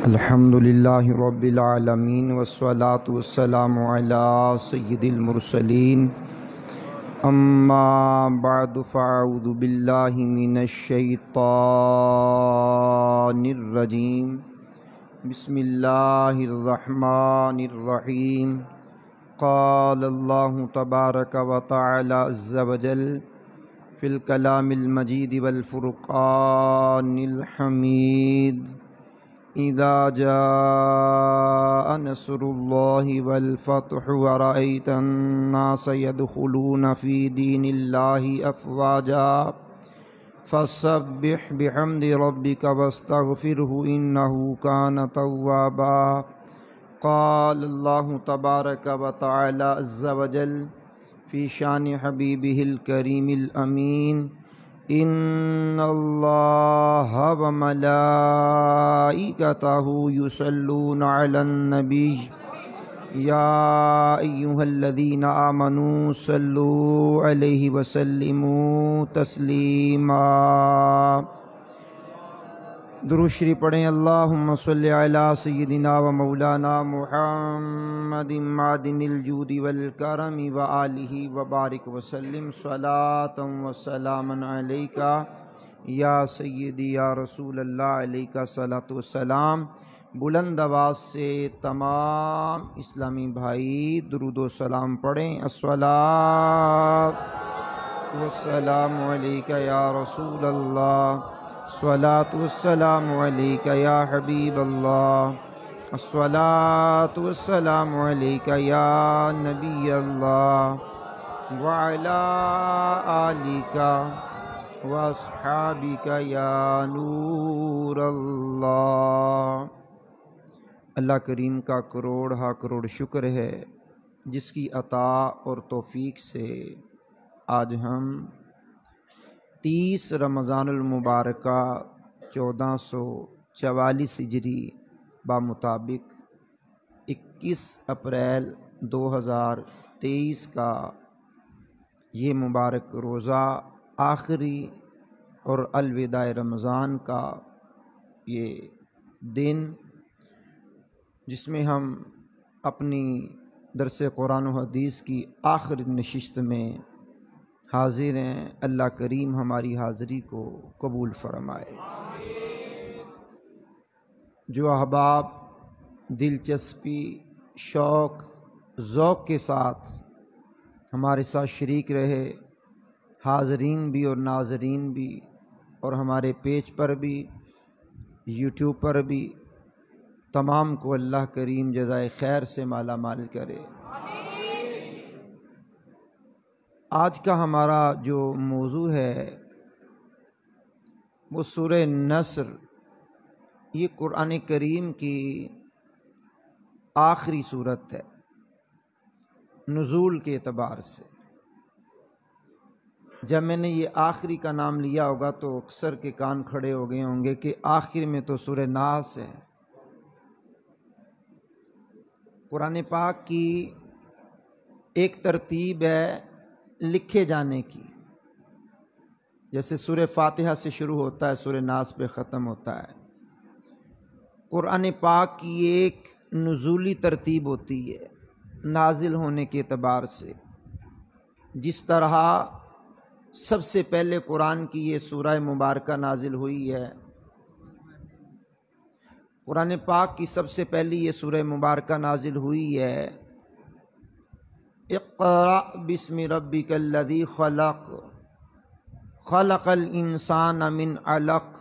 الحمدللہ رب العالمین والصلاة والسلام علی سید المرسلین اما بعد فاعوذ باللہ من الشیطان الرجیم بسم اللہ الرحمن الرحیم قال اللہ تبارک و تعالی عز وجل فی الکلام المجید والفرقان الحمید اذا جاء نصر اللہ والفتح ورأیت الناس يدخلون فی دین اللہ افواجا فسبح بحمد ربک واستغفرہ انہ کان توابا قال اللہ تبارک و تعالی عز وجل فی شان حبیبہ الکریم الامین ان اللہ وملائکتہ یصلون علی النبی یا ایہا الذین آمنوا صلوا علیہ وسلموا تسلیما۔ درود شریف پڑھیں۔ اللہم صلی علی سیدنا و مولانا محمد معدن الجود والکرم وآلہ وبارک وسلم صلاۃ و سلاما علیکہ یا سیدی یا رسول اللہ علیکہ الصلاۃ والسلام۔ بلند آواز سے تمام اسلامی بھائی درود و سلام پڑھیں۔ الصلاۃ والسلام علیکہ یا رسول اللہ، الصلاۃ والسلام علیکہ یا حبیب اللہ، الصلاۃ والسلام علیکہ یا نبی اللہ وعلی آلک واصحابک یا نور اللہ۔ اللہ کریم کا کروڑ ہا کروڑ شکر ہے جس کی عطا اور توفیق سے آج ہم 30 رمضان المبارکہ 1444 ہجری بمطابق 21 اپریل 2023 کا یہ مبارک روزہ آخری اور الوداع رمضان کا یہ دن، جس میں ہم اپنی درس قرآن و حدیث کی آخری نشست میں حاضر ہیں۔ اللہ کریم ہماری حاضری کو قبول فرمائے۔ جو احباب دلچسپی، شوق، ذوق کے ساتھ ہمارے ساتھ شریک رہے، حاضرین بھی اور ناظرین بھی، اور ہمارے پیج پر بھی، یوٹیوب پر بھی، تمام کو اللہ کریم جزائے خیر سے مالا مال کرے۔ آج کا ہمارا جو موضوع ہے وہ سورہ نصر، یہ قرآن کریم کی آخری صورت ہے نزول کے اعتبار سے۔ جب میں نے یہ آخری کا نام لیا ہوگا تو اکثر کے کان کھڑے ہو گئے ہوں گے کہ آخر میں تو سورہ ناس ہے۔ قرآن پاک کی ایک ترتیب ہے لکھے جانے کی، جیسے سورہ فاتحہ سے شروع ہوتا ہے، سورہ ناس پہ ختم ہوتا ہے۔ قرآن پاک کی ایک نزولی ترتیب ہوتی ہے نازل ہونے کے اعتبار سے۔ جس طرح سب سے پہلے قرآن کی یہ سورہ مبارکہ نازل ہوئی ہے، قرآن پاک کی سب سے پہلی یہ سورہ مبارکہ نازل ہوئی ہے، اقرأ بسم ربک الذی خلق خلق الانسان من علق۔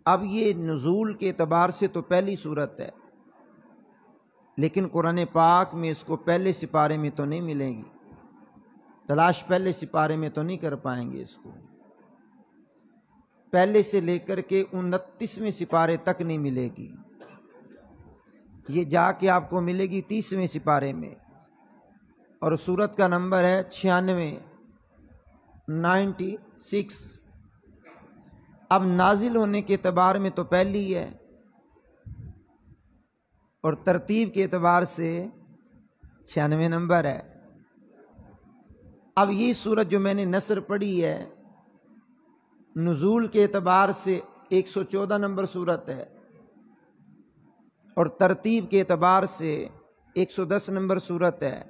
اب یہ نزول کے اعتبار سے تو پہلی صورت ہے، لیکن قرآن پاک میں اس کو پہلے سپارے میں تو نہیں ملے گی، تلاش پہلے سپارے میں تو نہیں کر پائیں گے اس کو، پہلے سے لے کر کے 29ویں سپارے تک نہیں ملے گی، یہ جا کے آپ کو ملے گی 30ویں سپارے میں، اور سورت کا نمبر ہے 96۔ اب نازل ہونے کے اعتبار میں تو پہلی ہے، اور ترتیب کے اعتبار سے 96 نمبر ہے۔ اب یہ سورت جو میں نے نصر پڑھی ہے، نزول کے اعتبار سے 114 نمبر صورت ہے، اور ترتیب کے اعتبار سے 110 نمبر صورت ہے۔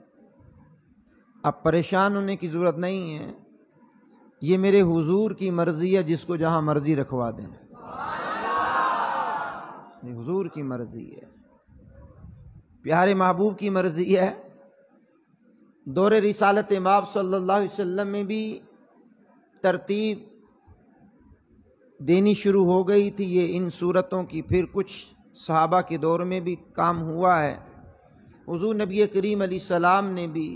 اب پریشان ہونے کی ضرورت نہیں ہے، یہ میرے حضور کی مرضی ہے، جس کو جہاں مرضی رکھوا دیں، یہ حضور کی مرضی ہے، پیارے محبوب کی مرضی ہے۔ دور رسالت مآب صلی اللہ علیہ وسلم میں بھی ترتیب دینی شروع ہو گئی تھی یہ ان صورتوں کی، پھر کچھ صحابہ کے دور میں بھی کام ہوا ہے۔ حضور نبی کریم علیہ السلام نے بھی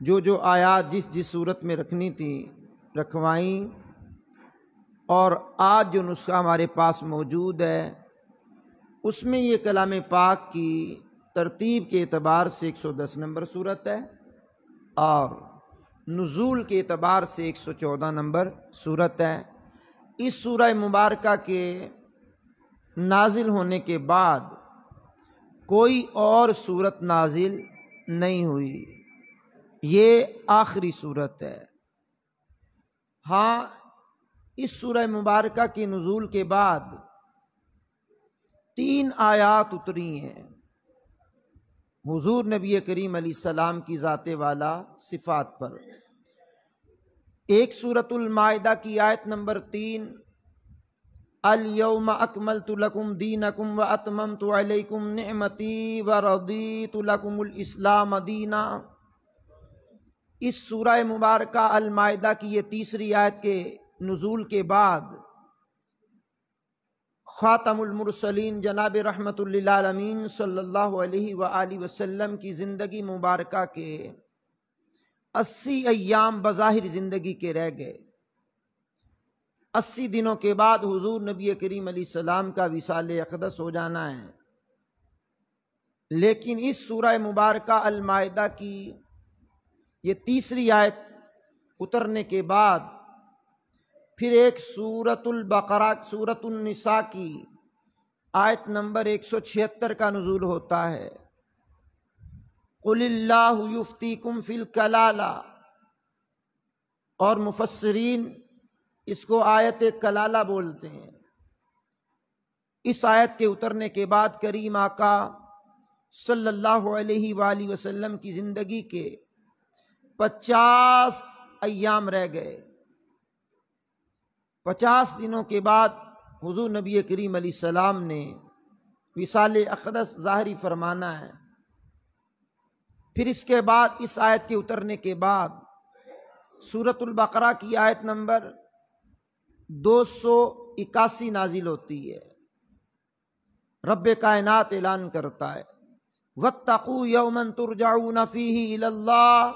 جو آیات جس صورت میں رکھنی تھی رکھوائیں، اور آج جو نسخہ ہمارے پاس موجود ہے اس میں یہ کلام پاک کی ترتیب کے اعتبار سے 110 نمبر صورت ہے، اور نزول کے اعتبار سے 114 نمبر صورت ہے۔ اس سورہ مبارکہ کے نازل ہونے کے بعد کوئی اور صورت نازل نہیں ہوئی، یہ آخری صورت ہے۔ ہاں، اس سورہ مبارکہ کے نزول کے بعد 3 آیات اتری ہیں حضور نبی کریم علیہ السلام کی ذات والا صفات پر۔ ایک سورۃ المائدہ کی آیت نمبر 3، الیوم اکملت لکم دینکم واتممت علیکم نعمتی ورضیت لکم الاسلام دینا۔ اس سورہ مبارکہ المائدہ کی یہ تیسری آیت کے نزول کے بعد خاتم المرسلین جناب رحمت للعالمین صلی اللہ علیہ وآلہ وسلم کی زندگی مبارکہ کے 80 ایام بظاہر زندگی کے رہ گئے۔ 80 دنوں کے بعد حضور نبی کریم علیہ السلام کا وصال اقدس ہو جانا ہے، لیکن اس سورہ مبارکہ المائدہ کی یہ تیسری آیت اترنے کے بعد پھر ایک سورۃ البقرہ، سورۃ النساء کی آیت نمبر 176 کا نزول ہوتا ہے۔ قل اللہ یفتیکم فی الکلالہ، اور مفسرین اس کو آیت کلالہ بولتے ہیں۔ اس آیت کے اترنے کے بعد کریم آقا صلی اللہ علیہ وآلہ وسلم کی زندگی کے 50 ایام رہ گئے۔ 50 دنوں کے بعد حضور نبی کریم علیہ السلام نے وصال اقدس ظاہری فرمانا ہے۔ پھر اس کے بعد اس آیت کے اترنے کے بعد سورۃ البقرہ کی آیت نمبر 281 نازل ہوتی ہے۔ رب کائنات اعلان کرتا ہے واتقوا یوما ترجعون فیہ الی اللہ،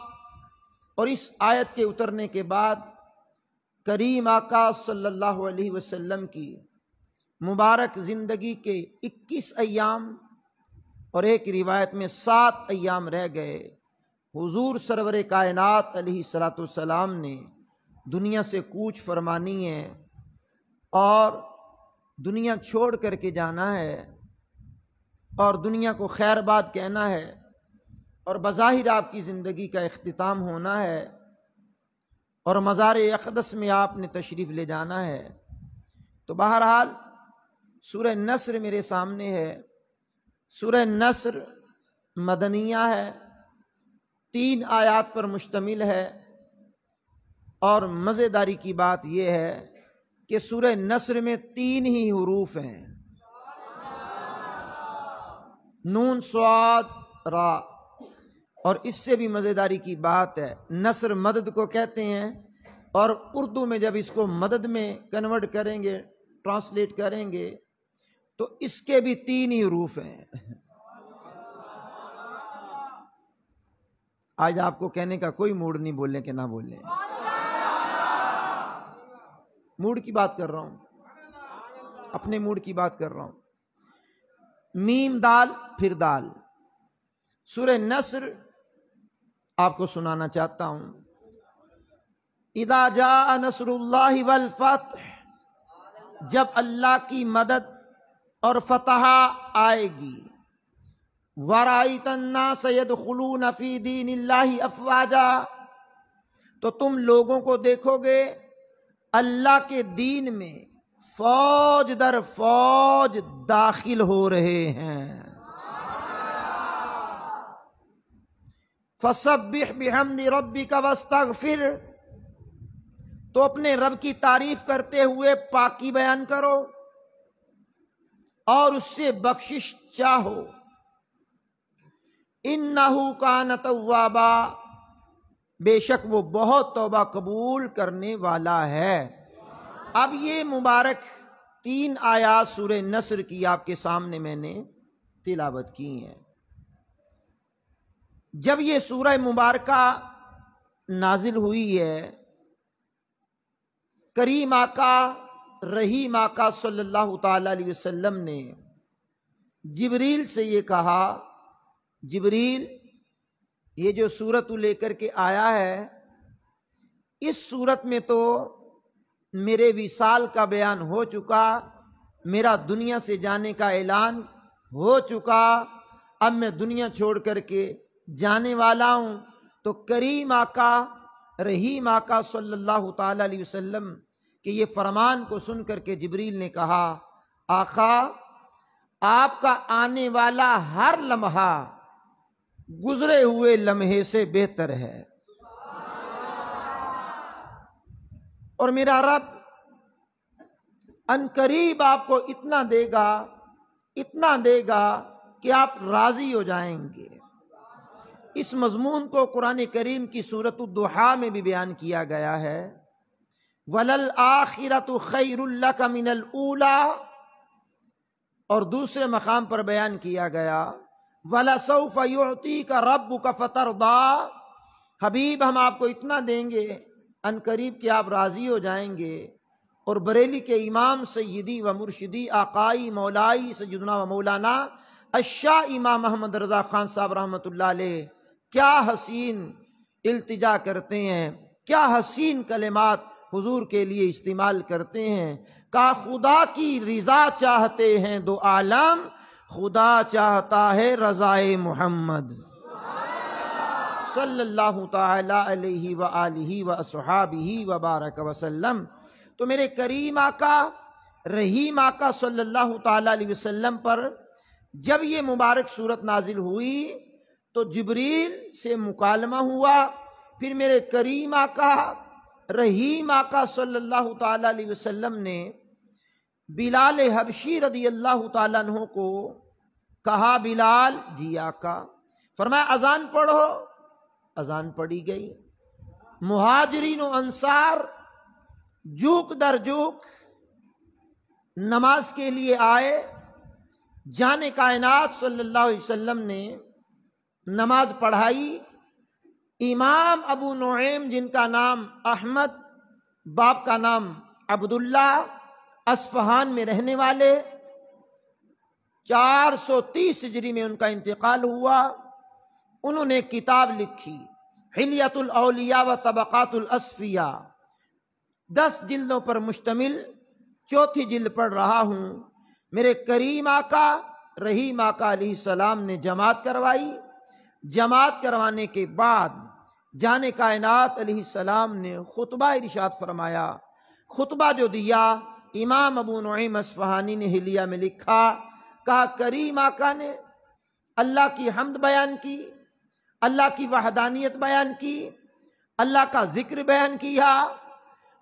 اور اس آیت کے اترنے کے بعد کریم آقا صلی اللہ علیہ وسلم کی مبارک زندگی کے 21 ایام اور ایک روایت میں 7 ایام رہ گئے۔ حضور سرور کائنات علیہ الصلوۃ والسلام نے دنیا سے کوچ فرمانی ہے اور دنیا چھوڑ کر کے جانا ہے، اور دنیا کو خیر باد کہنا ہے، اور بظاہر آپ کی زندگی کا اختتام ہونا ہے، اور مزار اقدس میں آپ نے تشریف لے جانا ہے۔ تو بہرحال سورہ نصر میرے سامنے ہے۔ سورہ نصر مدنیہ ہے، 3 آیات پر مشتمل ہے، اور مزیداری کی بات یہ ہے کہ سورہ نصر میں 3 ہی حروف ہیں، نون صاد را، اور اس سے بھی مزیداری کی بات ہے نصر مدد کو کہتے ہیں، اور اردو میں جب اس کو مدد میں کنورٹ کریں گے، ٹرانسلیٹ کریں گے، تو اس کے بھی 3 ہی حروف ہیں۔ آج آپ کو کہنے کا کوئی موڈ نہیں بولنے کے نہ بولیں، موڈ کی بات کر رہا ہوں، اپنے موڈ کی بات کر رہا ہوں۔ میم دال پھر دال، سورہ نصر آپ کو سنانا چاہتا ہوں۔ اذا جاء نصر اللہ والفتح، جب اللہ کی مدد اور فتح آئے گی، ورأیت الناس يدخلون فی دین اللہ افواجا، تو تم لوگوں کو دیکھو گے اللہ کے دین میں فوج در فوج داخل ہو رہے ہیں۔ فسبح بحمد ربک واستغفر، تو اپنے رب کی تعریف کرتے ہوئے پاکی بیان کرو اور اس سے بخشش چاہو۔ انہ کان توابا، بے شک وہ بہت توبہ قبول کرنے والا ہے۔ اب یہ مبارک 3 آیات سورہ نصر کی آپ کے سامنے میں نے تلاوت کی ہیں۔ جب یہ سورہ مبارکہ نازل ہوئی ہے، کریم آقا رحیم آقا صلی اللہ تعالی علیہ وسلم نے جبریل سے یہ کہا، جبریل یہ جو سورت لے کر کے آیا ہے، اس سورت میں تو میرے وصال کا بیان ہو چکا، میرا دنیا سے جانے کا اعلان ہو چکا، اب میں دنیا چھوڑ کر کے جانے والا ہوں۔ تو کریم آقا رحیم آقا صلی اللہ تعالی علیہ وسلم کہ یہ فرمان کو سن کر کے جبریل نے کہا، آقا آپ کا آنے والا ہر لمحہ گزرے ہوئے لمحے سے بہتر ہے، اور میرا رب ان قریب آپ کو اتنا دے گا کہ آپ راضی ہو جائیں گے۔ اس مضمون کو قرآن کریم کی سورۃ الضحیٰ میں بھی بیان کیا گیا ہے، وَلَلْآخِرَةُ خَيْرٌ لَكَ مِنَ الْأُولَىٰ، اور دوسرے مقام پر بیان کیا گیا وَلَسَوْفَ يُعْطِيكَ رَبُّكَ فَتَرْضَىٰ، حبیب ہم آپ کو اتنا دیں گے ان قریب کہ آپ راضی ہو جائیں گے۔ اور بریلی کے امام سیدی و مرشدی آقائی مولائی سیدنا و مولانا الشاہ امام محمد رضا خان صاحب رحمۃ اللہ علیہ کیا حسین التجا کرتے ہیں، کیا حسین کلمات حضور کے لیے استعمال کرتے ہیں۔ کہ خدا کی رضا چاہتے ہیں دو عالم، خدا چاہتا ہے رضائے محمد صلی اللہ تعالی علیہ وآلہ واصحابہ وبارک وسلم۔ تو میرے کریم آقا رحیم آقا صلی اللہ تعالی علیہ وسلم پر جب یہ مبارک صورت نازل ہوئی تو جبریل سے مکالمہ ہوا، پھر میرے کریم آقا رحیم آقا صلی اللہ تعالی علیہ وسلم نے بلال حبشی رضی اللہ تعالیٰ عنہ کو کہا، بلال جی آقا، فرمایا اذان پڑھو، اذان پڑھی گئی۔ مہاجرین و انصار جوک در جوک نماز کے لیے آئے، جان کائنات صلی اللہ علیہ وسلم نے نماز پڑھائی۔ امام ابو نعیم جن کا نام احمد، باپ کا نام عبداللہ، اصفہان میں رہنے والے، 430 ہجری میں ان کا انتقال ہوا۔ انہوں نے کتاب لکھی حلیۃ الاولیاء و طبقات الاصفیاء، 10 جلدوں پر مشتمل، 4تھی جلد پڑھ رہا ہوں۔ میرے کریم آقا رحیم آقا علیہ السلام نے جماعت کروائی، جماعت کروانے کے بعد جان کائنات علیہ السلام نے خطبہ ارشاد فرمایا۔ خطبہ جو دیا امام ابو نعیم اصفہانی نے حلیہ میں لکھا، کہا کریم آقا نے اللہ کی حمد بیان کی، اللہ کی وحدانیت بیان کی، اللہ کا ذکر بیان کیا،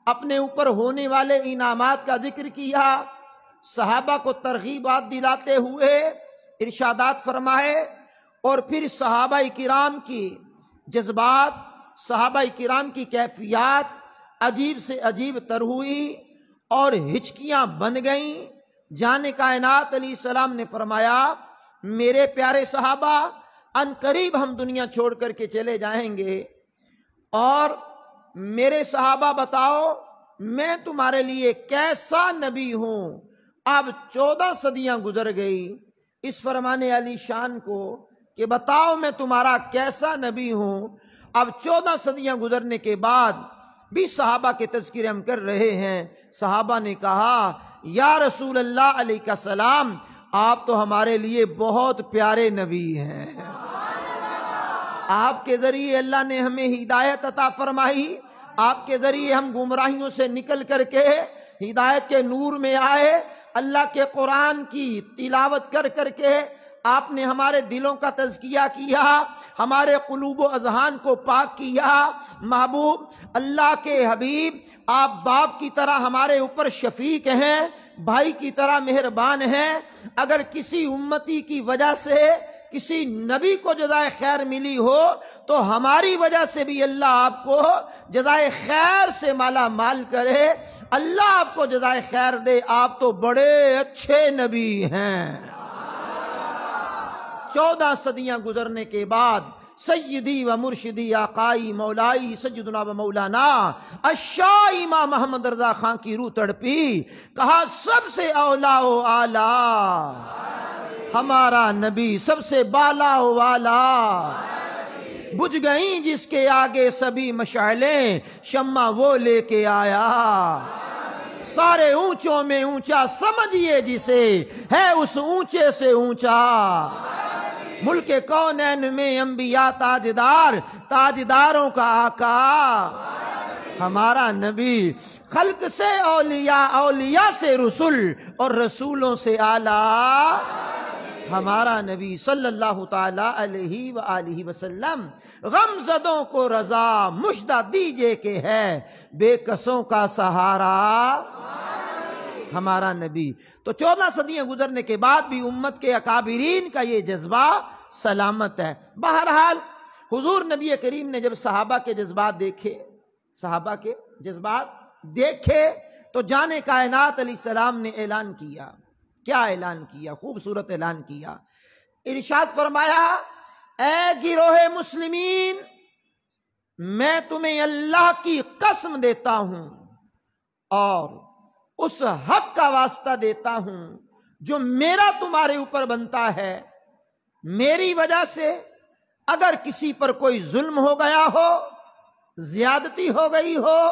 اپنے اوپر ہونے والے انعامات کا ذکر کیا، صحابہ کو ترغیبات دلاتے ہوئے ارشادات فرمائے، اور پھر صحابہ کرام کی جذبات، صحابہ کرام کی کیفیات عجیب سے عجیب تر ہوئی اور ہچکیاں بن گئیں۔ جان کائنات علیہ السلام نے فرمایا، میرے پیارے صحابہ ان قریب ہم دنیا چھوڑ کر کے چلے جائیں گے، اور میرے صحابہ بتاؤ میں تمہارے لیے کیسا نبی ہوں۔ اب 14 صدیاں گزر گئی اس فرمان علی شان کو کہ بتاؤ میں تمہارا کیسا نبی ہوں۔ اب 14 صدیاں گزرنے کے بعد بھی صحابہ کے تذکرے ہم کر رہے ہیں۔ صحابہ نے کہا، یا رسول اللہ علیہ السلام، آپ تو ہمارے لیے بہت پیارے نبی ہیں، آپ کے ذریعے اللہ نے ہمیں ہدایت عطا فرمائی، آپ کے ذریعے ہم گمراہیوں سے نکل کر کے ہدایت کے نور میں آئے، اللہ کے قرآن کی تلاوت کر کر کے آپ نے ہمارے دلوں کا تزکیہ کیا، ہمارے قلوب و اذہان کو پاک کیا۔ محبوب اللہ کے حبیب، آپ باپ کی طرح ہمارے اوپر شفیق ہیں، بھائی کی طرح مہربان ہیں۔ اگر کسی امتی کی وجہ سے کسی نبی کو جزائے خیر ملی ہو تو ہماری وجہ سے بھی اللہ آپ کو جزائے خیر سے مالا مال کرے، اللہ آپ کو جزائے خیر دے، آپ تو بڑے اچھے نبی ہیں۔ 14 صدیاں گزرنے کے بعد سیدی و مرشدی آقائی مولائی سیدنا و مولانا الشاہ امام محمد رضا خان کی روح تڑپی، کہا سب سے اولا و اعلیٰ ہمارا نبی، سب سے بالا و والا، بجھ گئیں جس کے آگے سبھی مشعلیں، شمع وہ لے کے آیا، سارے اونچوں میں اونچا سمجھیے جسے، ہے اس اونچے سے اونچا، ملک کونین میں انبیاء تاجدار، تاجداروں کا آقا ہمارا نبی، خلق سے اولیاء، اولیاء سے رسول، اور رسولوں سے اعلیٰ ہمارا نبی صلی اللہ تعالی علیہ وآلہ وسلم۔ غم زدوں کو رضا مژدہ دیجئے کہ ہے بے کسوں کا سہارا ہمارا نبی۔ تو 14 صدیاں گزرنے کے بعد بھی امت کے اکابرین کا یہ جذبہ سلامت ہے۔ بہرحال حضور نبی کریم نے جب صحابہ کے جذبات دیکھے، صحابہ کے جذبات دیکھے تو جان کائنات علیہ السلام نے اعلان کیا۔ کیا اعلان کیا؟ خوبصورت اعلان کیا۔ ارشاد فرمایا، اے گروہ مسلمین، میں تمہیں اللہ کی قسم دیتا ہوں اور اس حق کا واسطہ دیتا ہوں جو میرا تمہارے اوپر بنتا ہے، میری وجہ سے اگر کسی پر کوئی ظلم ہو گیا ہو، زیادتی ہو گئی ہو،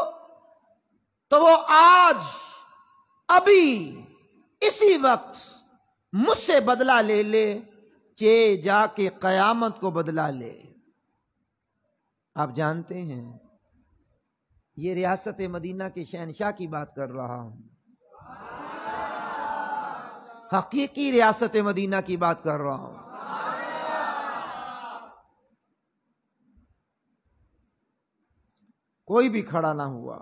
تو وہ آج ابھی اسی وقت مجھ سے بدلہ لے لے، چے جا کے قیامت کو بدلہ لے۔ آپ جانتے ہیں یہ ریاست مدینہ کے شہنشاہ کی بات کر رہا ہوں، حقیقی ریاست مدینہ کی بات کر رہا ہوں۔ کوئی بھی کھڑا نہ ہوا۔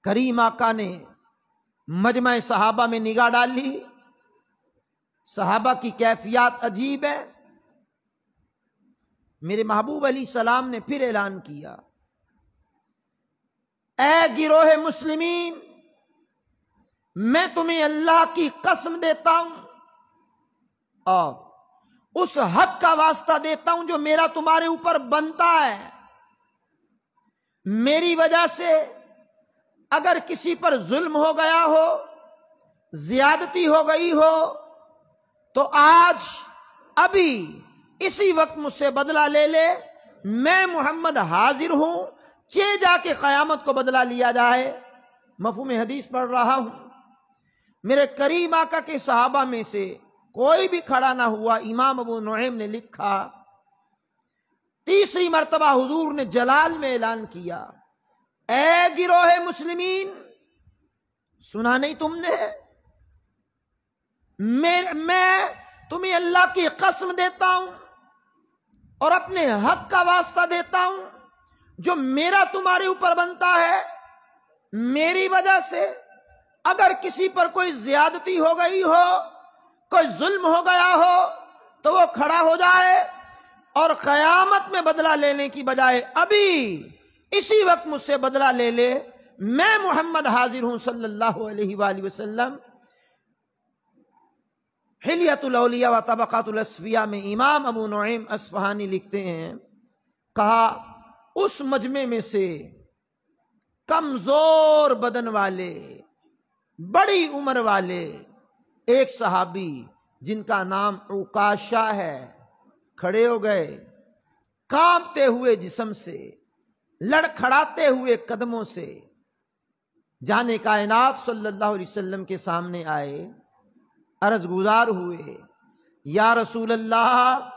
کریم آقا نے مجمع صحابہ میں نگاہ ڈال لی، صحابہ کی کیفیات عجیب ہے۔ میرے محبوب علیہ السلام نے پھر اعلان کیا، اے گروہ مسلمین، میں تمہیں اللہ کی قسم دیتا ہوں اور اس حق کا واسطہ دیتا ہوں جو میرا تمہارے اوپر بنتا ہے، میری وجہ سے اگر کسی پر ظلم ہو گیا ہو، زیادتی ہو گئی ہو، تو آج ابھی اسی وقت مجھ سے بدلہ لے لے، میں محمد حاضر ہوں، چے جا کے قیامت کو بدلہ لیا جائے۔ مفہوم حدیث پڑھ رہا ہوں۔ میرے کریم آقا کے صحابہ میں سے کوئی بھی کھڑا نہ ہوا۔ امام ابو نعیم نے لکھا، تیسری مرتبہ حضور نے جلال میں اعلان کیا، اے گروہ مسلمین، سنا نہیں تم نے؟ میں تمہیں اللہ کی قسم دیتا ہوں اور اپنے حق کا واسطہ دیتا ہوں جو میرا تمہارے اوپر بنتا ہے، میری وجہ سے اگر کسی پر کوئی زیادتی ہو گئی ہو، کوئی ظلم ہو گیا ہو، تو وہ کھڑا ہو جائے اور قیامت میں بدلہ لینے کی بجائے ابھی اسی وقت مجھ سے بدلہ لے لے، میں محمد حاضر ہوں صلی اللہ علیہ وآلہ وسلم۔ حلیۃ الاولیاء و طبقات الاصفیاء میں امام ابو نعیم اصفہانی لکھتے ہیں، کہا اس مجمع میں سے کمزور بدن والے، بڑی عمر والے ایک صحابی جن کا نام عکاشہ ہے، کھڑے ہو گئے، کانپتے ہوئے جسم سے، لڑکھڑاتے ہوئے قدموں سے جان کائنات صلی اللہ علیہ وسلم کے سامنے آئے، عرض گزار ہوئے، یا رسول اللہ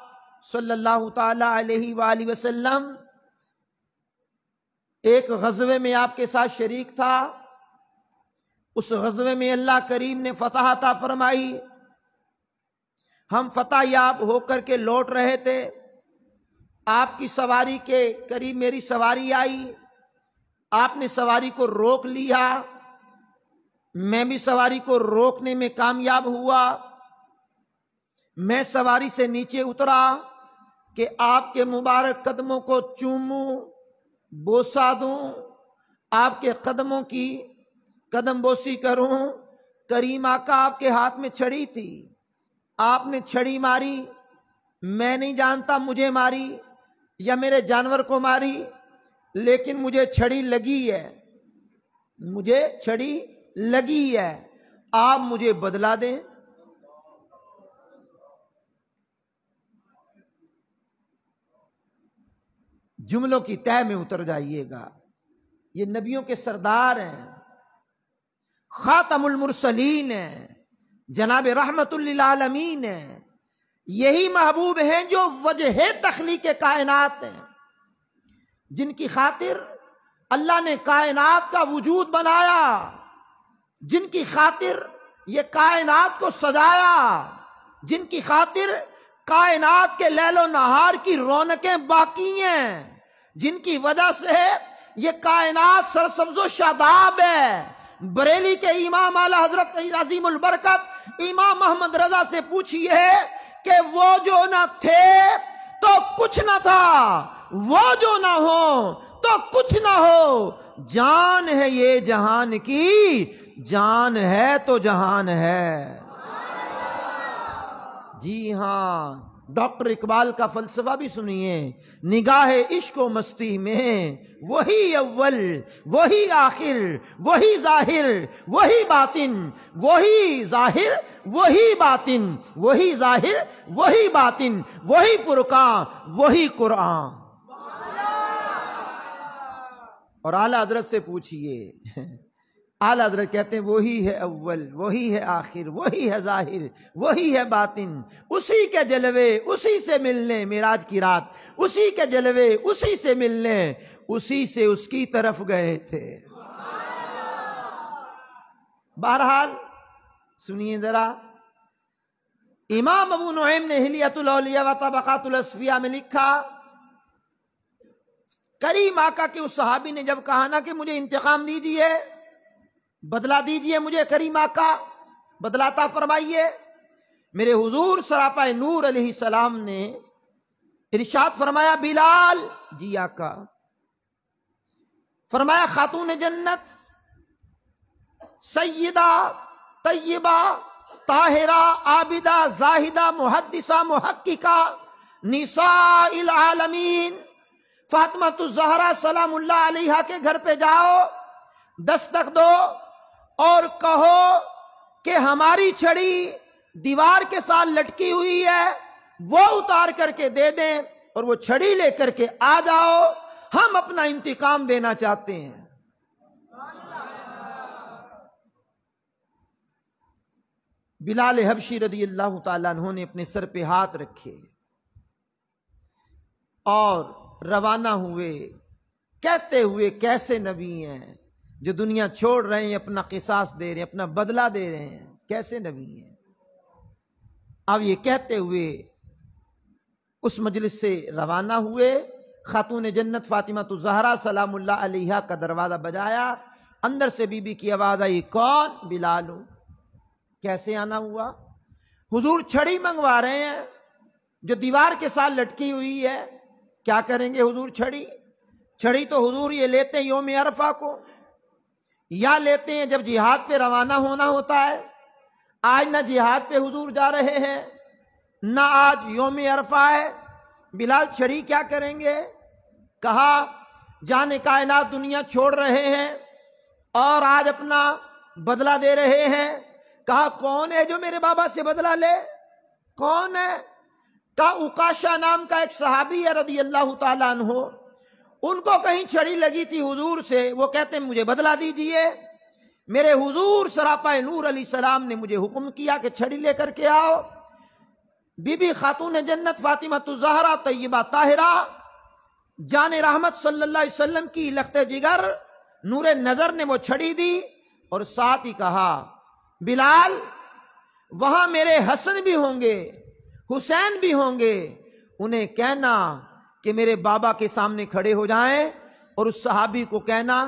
صلی اللہ تعالی علیہ وآلہ وسلم، ایک غزوے میں آپ کے ساتھ شریک تھا، اس غزوے میں اللہ کریم نے فتح عطا فرمائی، ہم فتح یاب ہو کر کے لوٹ رہے تھے، آپ کی سواری کے قریب میری سواری آئی، آپ نے سواری کو روک لیا، میں بھی سواری کو روکنے میں کامیاب ہوا، میں سواری سے نیچے اترا کہ آپ کے مبارک قدموں کو چوموں، بوسہ دوں، آپ کے قدموں کی قدم بوسی کروں۔ کریم آقا آپ کے ہاتھ میں چھڑی تھی، آپ نے چھڑی ماری، میں نہیں جانتا مجھے ماری یا میرے جانور کو ماری، لیکن مجھے چھڑی لگی ہے، مجھے چھڑی لگی ہے، آپ مجھے بدلا دیں۔ جملوں کی تہ میں اتر جائیے گا، یہ نبیوں کے سردار ہیں، خاتم المرسلین ہیں، جناب رحمت للعالمین ہیں، یہی محبوب ہیں جو وجہ تخلیق کائنات ہیں، جن کی خاطر اللہ نے کائنات کا وجود بنایا، جن کی خاطر یہ کائنات کو سجایا، جن کی خاطر کائنات کے لیل و نہار کی رونقیں باقی ہیں، جن کی وجہ سے یہ کائنات سرسبز و شاداب ہے۔ بریلی کے امام اعلی حضرت عظیم البرکت امام محمد رضا سے پوچھئے کہ وہ جو نہ تھے تو کچھ نہ تھا، وہ جو نہ ہو تو کچھ نہ ہو، جان ہے یہ جہان کی، جان ہے تو جہان ہے۔ جی ہاں، ڈاکٹر اقبال کا فلسفہ بھی سنیے، نگاہ عشق و مستی میں وہی اول وہی آخر وہی ظاہر وہی باطن، وہی ظاہر وہی باطن، وہی ظاہر وہی باطن، وہی فرقان وہی قرآن۔ اور اعلیٰ حضرت سے پوچھئے، اعلیٰ حضرت کہتے ہیں وہی ہے اول وہی ہے آخر وہی ہے ظاہر وہی ہے باطن، اسی کے جلوے اسی سے ملنے، معراج کی رات اسی کے جلوے اسی سے ملنے، اسی سے اس کی طرف گئے تھے۔ بہرحال سنیے ذرا، امام ابو نعیم نے حلیۃ الاولیاء و طبقات الاصفیاء میں لکھا، کریم آقا کے اس صحابی نے جب کہا نا کہ مجھے انتقام دیجئے، بدلہ دیجئے مجھے کریم آقا، بدلاتا فرمائیے، میرے حضور سراپا نور علیہ السلام نے ارشاد فرمایا بلال، جی آقا، فرمایا خاتون جنت سیدہ طیبہ طاہرہ عابدہ زاہدہ محدثہ محققہ نساء العالمین فاطمہ الزہرا سلام اللہ علیہا کے گھر پہ جاؤ، دستک دو اور کہو کہ ہماری چھڑی دیوار کے ساتھ لٹکی ہوئی ہے، وہ اتار کر کے دے دیں، اور وہ چھڑی لے کر کے آ جاؤ، ہم اپنا انتقام دینا چاہتے ہیں۔ بلال حبشی رضی اللہ تعالیٰ عنہ نے اپنے سر پہ ہاتھ رکھے اور روانہ ہوئے، کہتے ہوئے کیسے نبی ہیں جو دنیا چھوڑ رہے ہیں، اپنا قصاص دے رہے ہیں، اپنا بدلہ دے رہے ہیں، کیسے نبی ہیں۔ اب یہ کہتے ہوئے اس مجلس سے روانہ ہوئے، خاتون جنت فاطمہ الزہرا سلام اللہ علیہا کا دروازہ بجایا، اندر سے بی بی کی آواز آئی، کون؟ بلال ہوں۔ کیسے آنا ہوا؟ حضور چھڑی منگوا رہے ہیں جو دیوار کے ساتھ لٹکی ہوئی ہے، کیا کریں گے حضور چھڑی؟ چھڑی تو حضور یہ لیتے ہیں یوم عرفہ کو، یا لیتے ہیں جب جہاد پہ روانہ ہونا ہوتا ہے۔ آج نہ جہاد پہ حضور جا رہے ہیں، نہ آج یوم عرفہ ہے، بلال چھڑی کیا کریں گے؟ کہا جان کائنات دنیا چھوڑ رہے ہیں اور آج اپنا بدلہ دے رہے ہیں۔ کہا کون ہے جو میرے بابا سے بدلہ لے؟ کون ہے؟ کہا اکاشا نام کا ایک صحابی ہے رضی اللہ تعالیٰ عنہ، ان کو کہیں چھڑی لگی تھی حضور سے، وہ کہتے ہیں مجھے بدلہ دیجئے۔ میرے حضور سراپا نور علیہ السلام نے مجھے حکم کیا کہ چھڑی لے کر کے آؤ۔ بی بی خاتون جنت فاطمہ الزہرا طیبہ طاہرہ جان رحمت صلی اللہ علیہ وسلم کی لخت جگر نور نظر نے وہ چھڑی دی، اور ساتھ ہی کہا بلال وہاں میرے حسن بھی ہوں گے حسین بھی ہوں گے، انہیں کہنا کہ میرے بابا کے سامنے کھڑے ہو جائیں، اور اس صحابی کو کہنا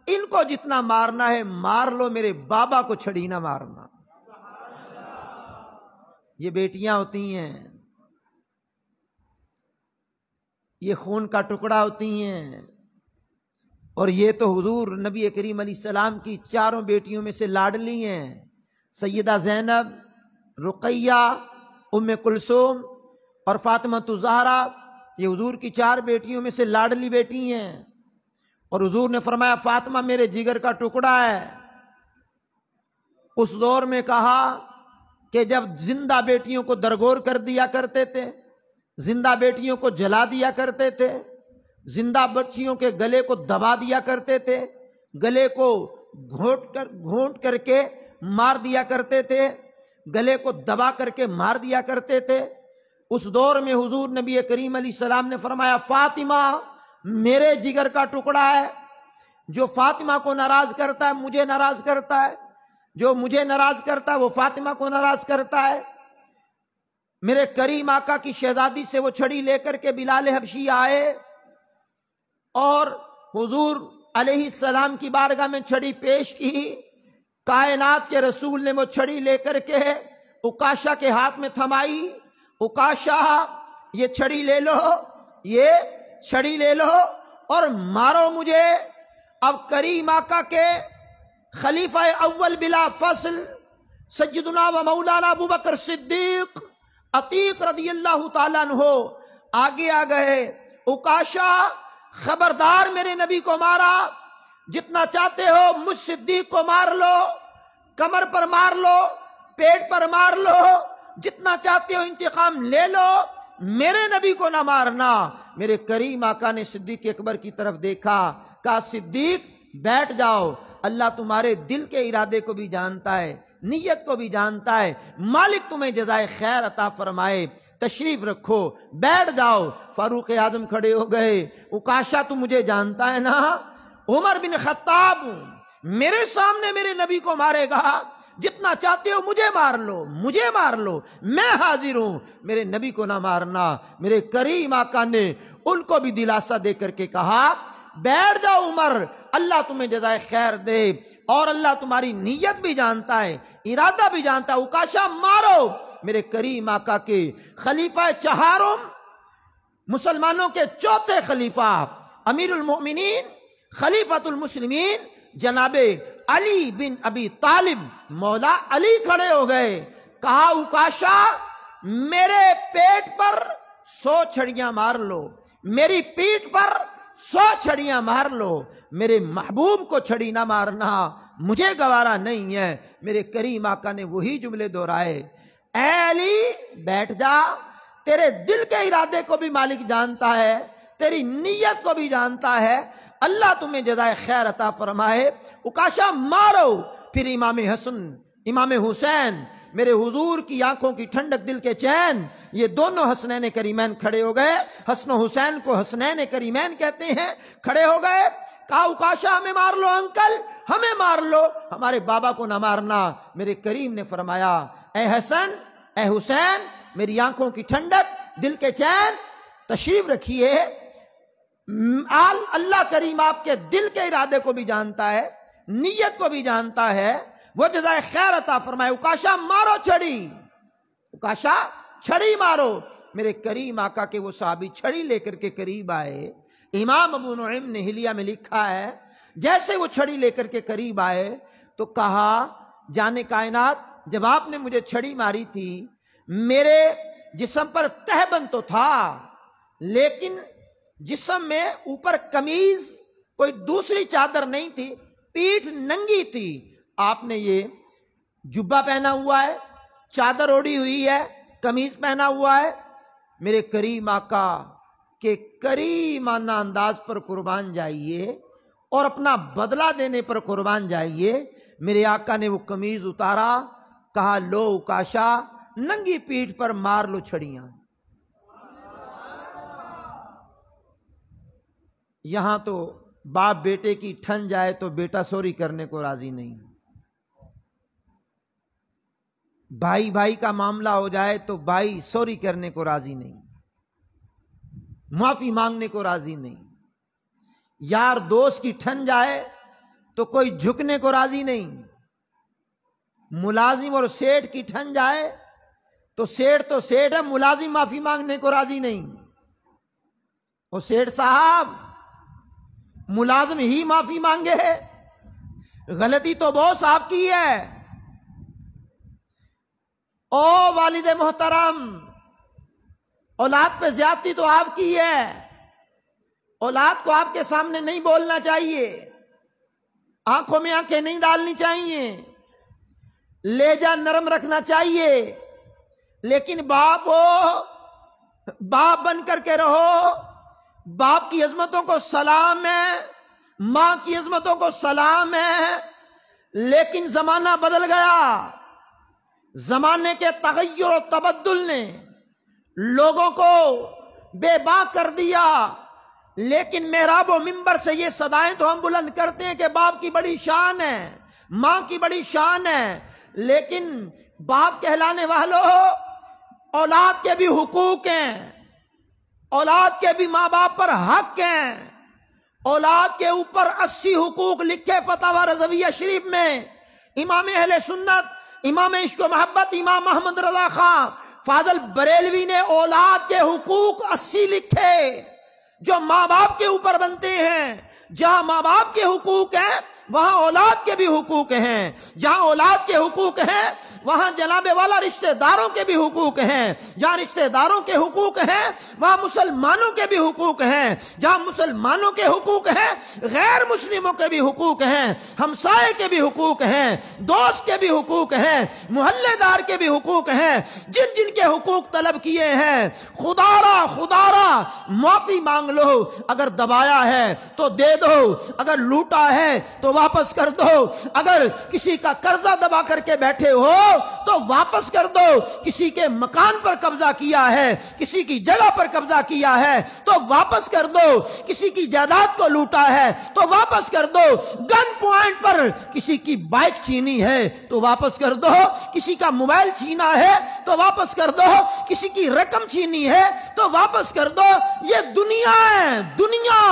ان کو جتنا مارنا ہے مار لو، میرے بابا کو چھڑی نہ مارنا۔ یہ بیٹیاں ہوتی ہیں، یہ خون کا ٹکڑا ہوتی ہیں، اور یہ تو حضور نبی کریم علیہ السلام کی چاروں بیٹیوں میں سے لاڈلی ہیں، سیدہ زینب، رقیہ، ام کلثوم اور فاطمہ الزہرا، یہ حضور کی چار بیٹیوں میں سے لاڈلی بیٹی ہیں، اور حضور نے فرمایا فاطمہ میرے جگر کا ٹکڑا ہے۔ اس دور میں کہا کہ جب زندہ بیٹیوں کو درگور کر دیا کرتے تھے، زندہ بیٹیوں کو جلا دیا کرتے تھے، زندہ بچیوں کے گلے کو دبا دیا کرتے تھے، گلے کو گھونٹ کر کے مار دیا کرتے تھے، گلے کو دبا کر کے مار دیا کرتے تھے، اس دور میں حضور نبی کریم علیہ السلام نے فرمایا فاطمہ میرے جگر کا ٹکڑا ہے، جو فاطمہ کو ناراض کرتا ہے مجھے ناراض کرتا ہے، جو مجھے ناراض کرتا ہے وہ فاطمہ کو ناراض کرتا ہے۔ میرے کریم آقا کی شہزادی سے وہ چھڑی لے کر کے بلال حبشی آئے اور حضور علیہ السلام کی بارگاہ میں چھڑی پیش کی، کائنات کے رسول نے وہ چھڑی لے کر کے عکاشہ کے ہاتھ میں تھمائی، عکاشہ یہ چھڑی لے لو، یہ چھڑی لے لو اور مارو مجھے۔ اب کریم آقا کے خلیفہ اول بلا فصل سیدنا و مولانا ابو بکر صدیق عتیق رضی اللہ تعالیٰ عنہ آگے آ گئے، عکاشہ خبردار میرے نبی کو مارا، جتنا چاہتے ہو مجھ صدیق کو مار لو، کمر پر مار لو، پیٹ پر مار لو، جتنا چاہتے ہو انتقام لے لو، میرے نبی کو نہ مارنا۔ میرے کریم آقا نے صدیق اکبر کی طرف دیکھا، کہا صدیق بیٹھ جاؤ، اللہ تمہارے دل کے ارادے کو بھی جانتا ہے، نیت کو بھی جانتا ہے، مالک تمہیں جزائے خیر عطا فرمائے، تشریف رکھو، بیٹھ جاؤ۔ فاروق اعظم کھڑے ہو گئے، عکاشہ تو مجھے جانتا ہے نا، عمر بن خطاب میرے سامنے میرے نبی کو مارے گا، جتنا چاہتے ہو مجھے مار لو، مجھے مار لو، میں حاضر ہوں، میرے نبی کو نہ مارنا۔ میرے کریم آقا نے ان کو بھی دلاسا دے کر کے کہا بیٹھ جاؤ عمر، اللہ تمہیں جزائے خیر دے، اور اللہ تمہاری نیت بھی جانتا ہے، ارادہ بھی جانتا ہے، عکاشہ مارو۔ میرے کریم آقا کے خلیفہ چہارم، مسلمانوں کے چوتھے خلیفہ، امیر المؤمنین، خلیفۃ المسلمین جناب علی بن ابی طالب مولا علی کھڑے ہو گئے، کہا عکاشہ میرے پیٹ پر 100 چھڑیاں مار لو، میری پیٹھ پر 100 چھڑیاں مار لو، میرے محبوب کو چھڑی نہ مارنا، مجھے گوارا نہیں ہے۔ میرے کریم آقا نے وہی جملے دہرائے، اے علی بیٹھ جا، تیرے دل کے ارادے کو بھی مالک جانتا ہے، تیری نیت کو بھی جانتا ہے، اللہ تمہیں جزائے خیر عطا فرمائے۔ عکاشہ مارو۔ پھر امام حسن، امام حسین، میرے حضور کی آنکھوں کی ٹھنڈک دل کے چین، یہ دونوں حسنین کریمین کھڑے ہو گئے، حسن و حسین کو حسنین کریمین کہتے ہیں، کھڑے ہو گئے، کہا عکاشہ ہمیں مار لو انکل، ہمیں مار لو، ہمارے بابا کو نہ مارنا۔ میرے کریم نے فرمایا اے حسن، اے حسین، میری آنکھوں کی ٹھنڈک دل کے چین، تشریف رکھیے، اللہ کریم آپ کے دل کے ارادے کو بھی جانتا ہے، نیت کو بھی جانتا ہے، وہ جزائے خیر عطا فرمائے۔ عکاشہ مارو چھڑی، عکاشہ چھڑی مارو۔ میرے کریم آقا کے وہ صحابی چھڑی لے کر کے قریب آئے، امام ابو نعیم نے حلیہ میں لکھا ہے، جیسے وہ چھڑی لے کر کے قریب آئے تو کہا جان کائنات جب آپ نے مجھے چھڑی ماری تھی میرے جسم پر تہبند تو تھا، لیکن جسم میں اوپر قمیض کوئی دوسری چادر نہیں تھی، پیٹھ ننگی تھی، آپ نے یہ جبہ پہنا ہوا ہے، چادر اوڑی ہوئی ہے، قمیض پہنا ہوا ہے۔ میرے کریم آقا کے کریمانہ انداز پر قربان جائیے اور اپنا بدلہ دینے پر قربان جائیے۔ میرے آقا نے وہ قمیض اتارا، کہا لو عکاشہ ننگی پیٹھ پر مار لو چھڑیاں۔ یہاں تو باپ بیٹے کی ٹھن جائے تو بیٹا سوری کرنے کو راضی نہیں، بھائی بھائی کا معاملہ ہو جائے تو بھائی سوری کرنے کو راضی نہیں، معافی مانگنے کو راضی نہیں، یار دوست کی ٹھن جائے تو کوئی جھکنے کو راضی نہیں، ملازم اور سیٹ کی ٹھن جائے تو سیٹ ہے، ملازم معافی مانگنے کو راضی نہیں۔ اور سیٹ صاحب ملازم ہی معافی مانگے، غلطی تو باس آپ کی ہے۔ او والد محترم، اولاد پہ زیادتی تو آپ کی ہے، اولاد کو آپ کے سامنے نہیں بولنا چاہیے، آنکھوں میں آنکھیں نہیں ڈالنی چاہیے، لہجہ نرم رکھنا چاہیے، لیکن باپ ہو، باپ بن کر کے رہو۔ باپ کی عظمتوں کو سلام ہے، ماں کی عظمتوں کو سلام ہے، لیکن زمانہ بدل گیا، زمانے کے تغیر و تبدل نے لوگوں کو بے باک کر دیا۔ لیکن محراب و منبر سے یہ صدائیں تو ہم بلند کرتے ہیں کہ باپ کی بڑی شان ہے، ماں کی بڑی شان ہے، لیکن باپ کہلانے والوں، اولاد کے بھی حقوق ہیں، اولاد کے بھی ماں باپ پر حق ہیں، اولاد کے اوپر 80 حقوق لکھے فتاوی رضویہ شریف میں۔ امام اہل سنت، امام عشق و محبت، امام محمد رضا خان فاضل بریلوی نے اولاد کے حقوق 80 لکھے جو ماں باپ کے اوپر بنتے ہیں۔ جہاں ماں باپ کے حقوق ہیں وہاں اولاد کے بھی حقوق ہیں، جہاں اولاد کے حقوق ہیں وہاں جناب والا رشتہ داروں کے بھی حقوق ہیں، جہاں رشتہ داروں کے حقوق ہیں وہاں مسلمانوں کے بھی حقوق ہیں، جہاں مسلمانوں کے حقوق ہیں غیر مسلموں کے بھی حقوق ہیں، ہمسائے کے بھی حقوق ہیں، دوست کے بھی حقوق ہیں، محلے دار کے بھی حقوق ہیں۔ جن جن کے حقوق طلب کیے ہیں خدا را معافی مانگ لو، اگر دبایا ہے تو دے دو، اگر لوٹا ہے تو واپس کر دو، اگر کسی کا قرضہ دبا کر کے بیٹھے ہو تو واپس کر دو، کسی کے مکان پر قبضہ کیا ہے، کسی کی جگہ پر قبضہ کیا ہے تو واپس کر دو، کسی کی جائیداد کو لوٹا ہے تو واپس کر دو، گن پوائنٹ پر کسی کی بائک چھینی ہے تو واپس کر دو، کسی کا موبائل چھینا ہے تو واپس کر دو، کسی کی رقم چھینی ہے تو واپس کر دو۔ یہ دنیا ہے، دنیا،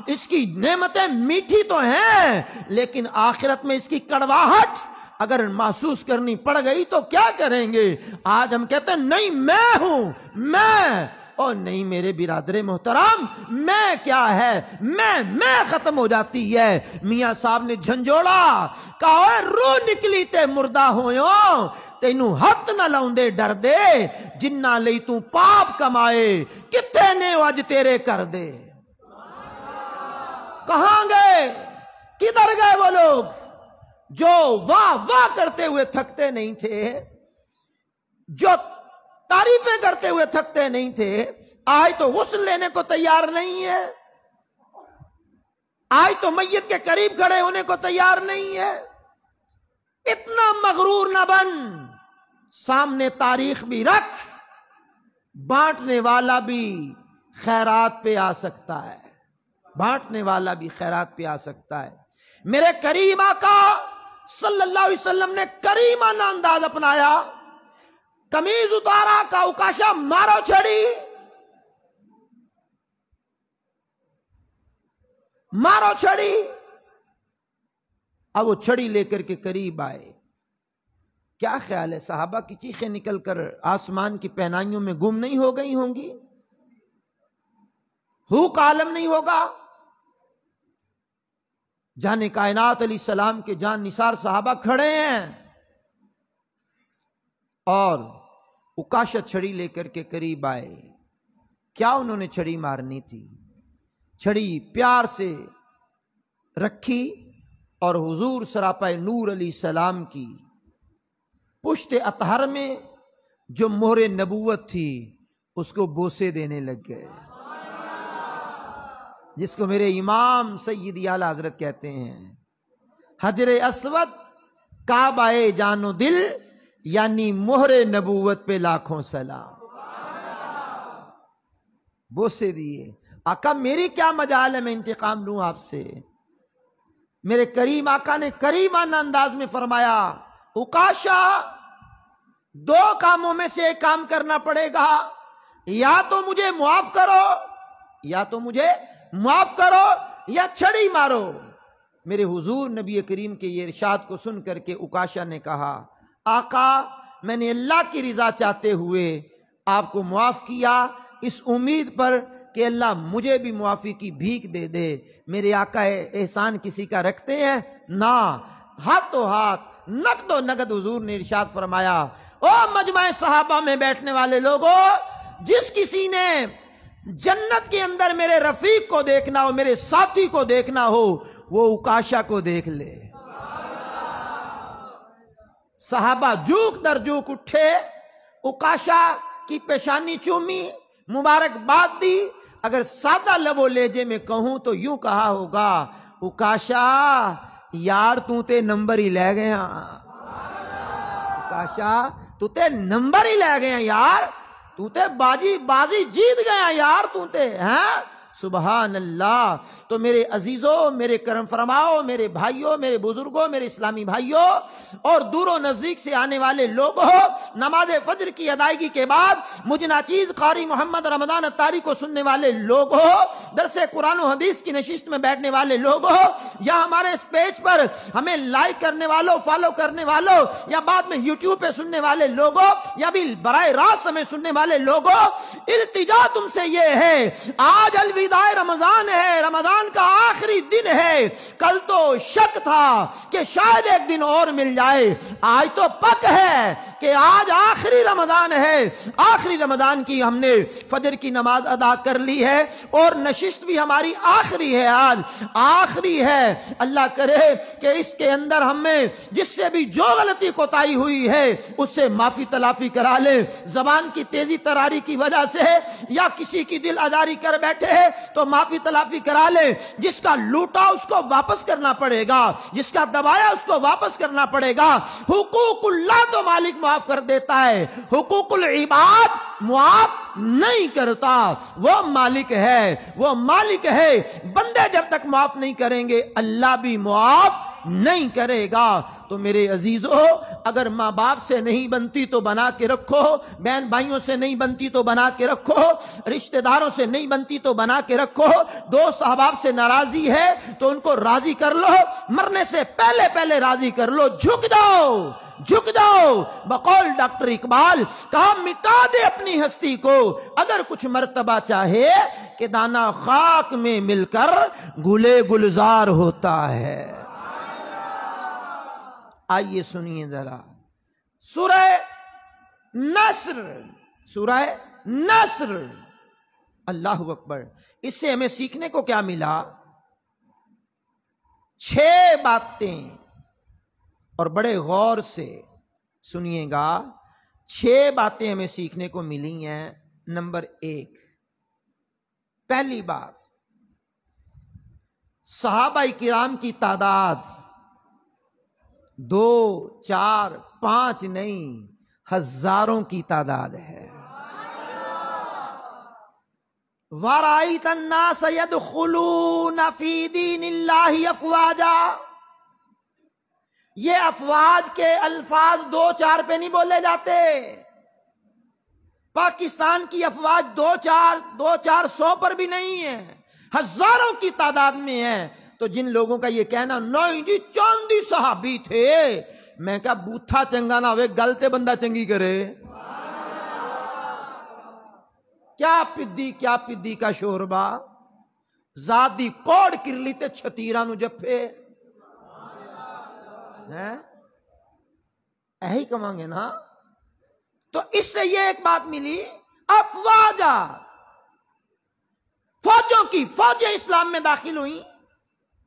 اس کی نعمتیں میٹھی تو ہیں لیکن آخرت میں اس کی کڑواہٹ اگر محسوس کرنی پڑ گئی تو کیا کریں گے؟ آج ہم کہتے ہیں نہیں میں ہوں، میں، اور نہیں میرے برادر محترم، میں کیا ہے، میں ختم ہو جاتی ہے۔ میاں صاحب نے جھنجھوڑا، کہا اے روح نکلی تے مردہ ہویوں، تینوں ہاتھ نہ لاؤندے ڈر دے، جنہ لئی تو پاپ کمائے، کتے نے اج تیرے کر دے۔ کہاں گئے، کدھر گئے وہ لوگ جو واہ واہ کرتے ہوئے تھکتے نہیں تھے، جو تعریفیں کرتے ہوئے تھکتے نہیں تھے؟ آج تو غسل لینے کو تیار نہیں ہے، آج تو میت کے قریب کھڑے ہونے کو تیار نہیں ہے۔ اتنا مغرور نہ بن، سامنے تاریخ بھی رکھ، بانٹنے والا بھی خیرات پہ آ سکتا ہے، بانٹنے والا بھی خیرات پہ آ سکتا ہے۔ میرے کریم آقا صلی اللہ علیہ وسلم نے کریمانہ انداز اپنایا، قمیض اتارا، کا اوکاشا مارو چھڑی، مارو چھڑی۔ اب وہ چھڑی لے کر کے قریب آئے، کیا خیال ہے صحابہ کی چیخیں نکل کر آسمان کی پہنائیوں میں گم نہیں ہو گئی ہوں گی؟ ہوک عالم نہیں ہوگا؟ جان کائنات علیہ السلام کے جان نثار صحابہ کھڑے ہیں اور اکاشا چھڑی لے کر کے قریب آئے۔ کیا انہوں نے چھڑی مارنی تھی؟ چھڑی پیار سے رکھی اور حضور سراپا نور علیہ السلام کی پشت اطہر میں جو مہر نبوت تھی اس کو بوسے دینے لگ گئے، جس کو میرے امام سیدی اعلیٰ حضرت کہتے ہیں حجر اسود کعبہ جان و دل، یعنی مہر نبوت پہ لاکھوں سلام۔ بوسے دیے۔ آقا میری کیا مجال ہے میں انتقام لوں آپ سے؟ میرے کریم آقا نے کریمانہ انداز میں فرمایا، اکاشا دو کاموں میں سے ایک کام کرنا پڑے گا، یا تو مجھے معاف کرو، یا تو مجھے معاف کرو یا چھڑی مارو۔ میرے حضور نبی کریم کے یہ ارشاد کو سن کر کے عکاشہ نے کہا، آقا میں نے اللہ کی رضا چاہتے ہوئے آپ کو معاف کیا، اس امید پر کہ اللہ مجھے بھی معافی کی بھیک دے دے۔ میرے آقا احسان کسی کا رکھتے ہیں؟ نہ، ہاتھ تو ہاتھ، نقد و نقد حضور نے ارشاد فرمایا، او مجمع صحابہ میں بیٹھنے والے لوگوں، جس کسی نے جنت کے اندر میرے رفیق کو دیکھنا ہو، میرے ساتھی کو دیکھنا ہو، وہ عکاشہ کو دیکھ لے۔ صحابہ جھوک در جھوک اٹھے، عکاشہ کی پیشانی چومی، مبارکباد دی۔ اگر سادہ لب و لہجے میں کہوں تو یوں کہا ہوگا، عکاشہ یار تو تے نمبر ہی لے گیا، عکاشہ تو تے نمبر ہی لے گیا یار، تو تے بازی جیت گیا یار، تو تے ہیں۔ سبحان اللہ۔ تو میرے عزیزوں، میرے کرم فرماؤ، میرے بھائیوں، میرے بزرگوں، میرے اسلامی بھائیوں اور دور و نزدیک سے آنے والے لوگوں، نماز فجر کی ادائیگی کے بعد مجھ ناچیز قاری محمد رمضان اتاری کو سننے والے لوگوں، درس قرآن و حدیث کی نشست میں بیٹھنے والے لوگوں، یا ہمارے اس پیج پر ہمیں لائک کرنے والوں، فالو کرنے والوں، یا بعد میں یوٹیوب پہ سننے والے لوگوں، یا بھی براہ راست ہمیں سننے والے لوگوں، التجا تم سے یہ ہے، آج الوداع رمضان ہے، رمضان کا آخری دن ہے۔ کل تو شک تھا کہ شاید ایک دن اور مل جائے، آج تو پک ہے کہ آج آخری رمضان ہے۔ آخری رمضان کی ہم نے فجر کی نماز ادا کر لی ہے، اور نشست بھی ہماری آخری ہے، آج آخری ہے۔ اللہ کرے کہ اس کے اندر ہمیں جس سے بھی جو غلطی کوتاہی ہوئی ہے اس سے معافی تلافی کرا لیں۔ زبان کی تیزی تراری کی وجہ سے یا کسی کی دل آزاری کر بیٹھے ہے تو معافی تلافی کرا لیں۔ جس کا لوٹا اس کو واپس کرنا پڑے گا، جس کا دبایا اس کو واپس کرنا پڑے گا۔ حقوق اللہ تو مالک معاف کر دیتا ہے، حقوق العباد معاف نہیں کرتا۔ وہ مالک ہے، وہ مالک ہے۔ بندے جب تک معاف نہیں کریں گے اللہ بھی معاف نہیں کرے گا۔ تو میرے عزیزوں، اگر ماں باپ سے نہیں بنتی تو بنا کے رکھو، بہن بھائیوں سے نہیں بنتی تو بنا کے رکھو، رشتہ داروں سے نہیں بنتی تو بنا کے رکھو، دوست احباب سے ناراضی ہے تو ان کو راضی کر لو، مرنے سے پہلے راضی کر لو، جھک جاؤ، جھک جاؤ۔ بقول ڈاکٹر اقبال کہا، مٹا دے اپنی ہستی کو اگر کچھ مرتبہ چاہے، کہ دانا خاک میں مل کر گلے گلزار ہوتا ہے۔ آئیے سنیے ذرا سورہ نصر، سورہ نصر، اللہ اکبر۔ اس سے ہمیں سیکھنے کو کیا ملا؟ 6 باتیں، اور بڑے غور سے سنیے گا، 6 باتیں ہمیں سیکھنے کو ملی ہیں۔ نمبر 1، پہلی بات، صحابہ کرام کی تعداد 2، 4، 5 نہیں، ہزاروں کی تعداد ہے۔ وَرَأَيْتَ النَّاسَ يَدْخُلُونَ فِي دِينِ اللَّهِ أَفْوَاجًا۔ یہ افواج کے الفاظ 2، 4 پہ نہیں بولے جاتے۔ پاکستان کی افواج 2، 400 پر بھی نہیں ہے، ہزاروں کی تعداد میں ہے۔ تو جن لوگوں کا یہ کہنا نہیں جی چاندی صحابی تھے، میں کہا بوتھا چنگا نہ ہوئے، گلتے بندہ چنگی کرے۔ کیا پدی کا شوربا، زادی کوڑ کرلی تے چھتیرہ نو جپے، ایہی کمانگے نا۔ تو اس سے یہ ایک بات ملی، افواجہ، فوجوں کی فوجیں اسلام میں داخل ہوئیں۔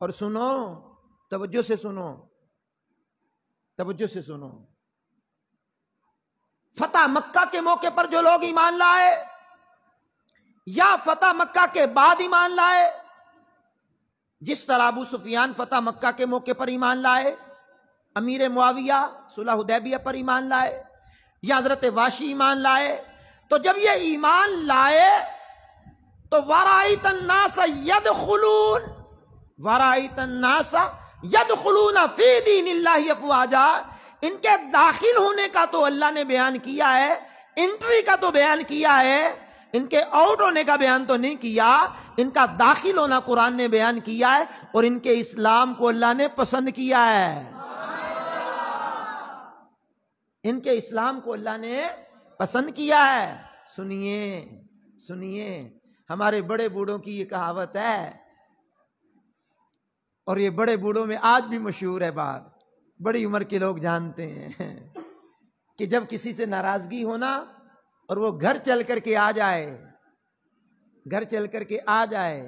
اور سنو، توجہ سے سنو، توجہ سے سنو، فتح مکہ کے موقع پر جو لوگ ایمان لائے، یا فتح مکہ کے بعد ایمان لائے، جس طرح ابو سفیان فتح مکہ کے موقع پر ایمان لائے، امیر معاویہ صلح حدیبیہ پر ایمان لائے، یا حضرت واشی ایمان لائے، تو جب یہ ایمان لائے تو وَرَأَيْتَ النَّاسَ يَدْخُلُونَ، وَرَأَيْتَ النَّاسَ يَدْخُلُونَ فِي دِينِ اللَّهِ أَفْوَاجًا، ان کے داخل ہونے کا تو اللہ نے بیان کیا ہے، انٹری کا تو بیان کیا ہے، ان کے آؤٹ ہونے کا بیان تو نہیں کیا۔ ان کا داخل ہونا قرآن نے بیان کیا ہے، اور ان کے اسلام کو اللہ نے پسند کیا ہے۔ ان کے اسلام کو اللہ نے پسند کیا ہے۔ سنیے سنیے، ہمارے بڑے بوڑھوں کی یہ کہاوت ہے، اور یہ بڑے بوڑھوں میں آج بھی مشہور ہے بات، بڑی عمر کے لوگ جانتے ہیں کہ جب کسی سے ناراضگی ہونا اور وہ گھر چل کر کے آ جائے، گھر چل کر کے آ جائے،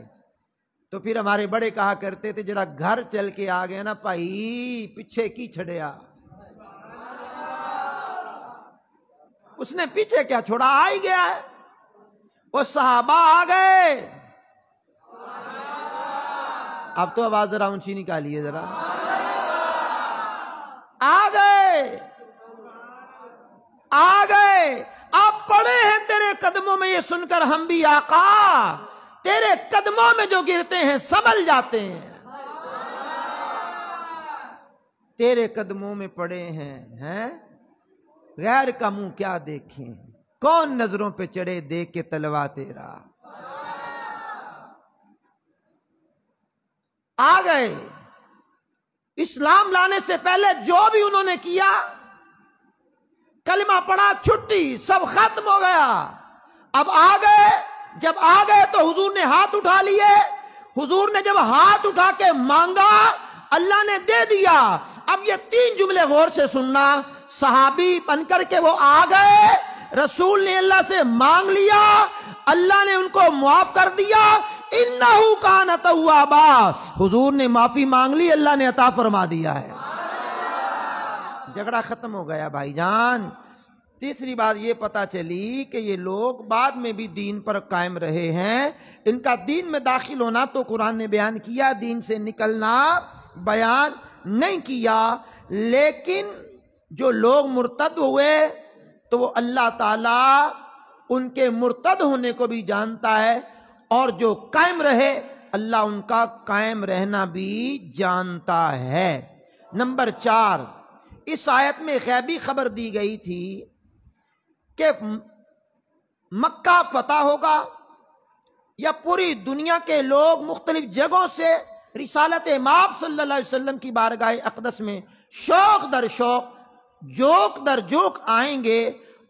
تو پھر ہمارے بڑے کہا کرتے تھے جڑا گھر چل کے آ گیا نا بھائی پیچھے کی چھڑیا، اس نے پیچھے کیا چھوڑا، آ ہی گیا ہے۔ وہ صحابہ آ گئے، اب تو آواز ذرا اونچی نکالیے ذرا، آ گئے آ گئے، آپ پڑے ہیں تیرے قدموں میں، یہ سن کر ہم بھی آقا تیرے قدموں میں جو گرتے ہیں سنبھل جاتے ہیں، تیرے قدموں میں پڑے ہیں، غیر کا منہ کیا دیکھیں، کون نظروں پہ چڑھے دیکھ کے تلوا تیرا۔ آ گئے، اسلام لانے سے پہلے جو بھی انہوں نے کیا، کلمہ پڑھا چھٹی، سب ختم ہو گیا۔ اب آ گئے، جب آ گئے تو حضور نے ہاتھ اٹھا لیے، حضور نے جب ہاتھ اٹھا کے مانگا اللہ نے دے دیا۔ اب یہ تین جملے غور سے سننا، صحابی بن کر کے وہ آ گئے، رسول نے اللہ سے مانگ لیا، اللہ نے ان کو معاف کر دیا، انہو کان توابا، حضور نے معافی مانگ لی، اللہ نے عطا فرما دیا ہے، جھگڑا ختم ہو گیا بھائی جان۔ تیسری بات یہ پتا چلی کہ یہ لوگ بعد میں بھی دین پر قائم رہے ہیں، ان کا دین میں داخل ہونا تو قرآن نے بیان کیا، دین سے نکلنا بیان نہیں کیا، لیکن جو لوگ مرتد ہوئے تو وہ اللہ تعالیٰ ان کے مرتد ہونے کو بھی جانتا ہے، اور جو قائم رہے اللہ ان کا قائم رہنا بھی جانتا ہے۔ نمبر 4، اس آیت میں غیبی خبر دی گئی تھی کہ مکہ فتح ہوگا، یا پوری دنیا کے لوگ مختلف جگہوں سے رسالت مآب صلی اللہ علیہ وسلم کی بارگاہ اقدس میں شوق در شوق، جوک در جوک آئیں گے